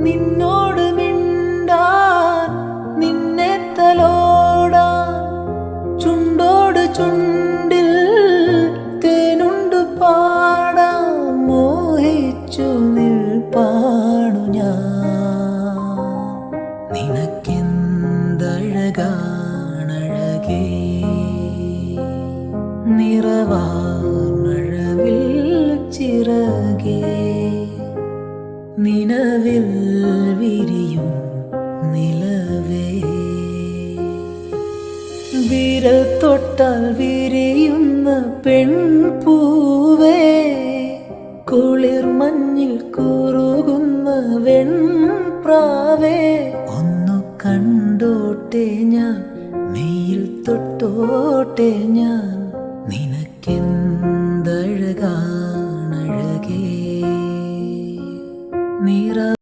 നിന്നോട് മിണ്ടാൻ നിന്നെ തലോടാൻ ചുണ്ടോട് ചുണ്ടിൽ തേനുണ്ട് പാടാൻ മോഹിച്ചു നിൽപ്പാണു ഞാൻ നിനക്കെന്തഴകാണഴകേ നിറവാർമഴവിൽ ചിറകേ നിലവിൽ വിരിയും നിലവേ വിരൽ തൊട്ടാൽ വിരിയുന്ന പെൺപൂവേ കുളിർ മഞ്ഞിൽ കുറുകുന്ന വെൺപ്രാവേ ഒന്നു കണ്ടോട്ടെ ഞാൻ മെയിൽ തൊട്ടോട്ടെ ഞാൻ നിനക്കെന്ത്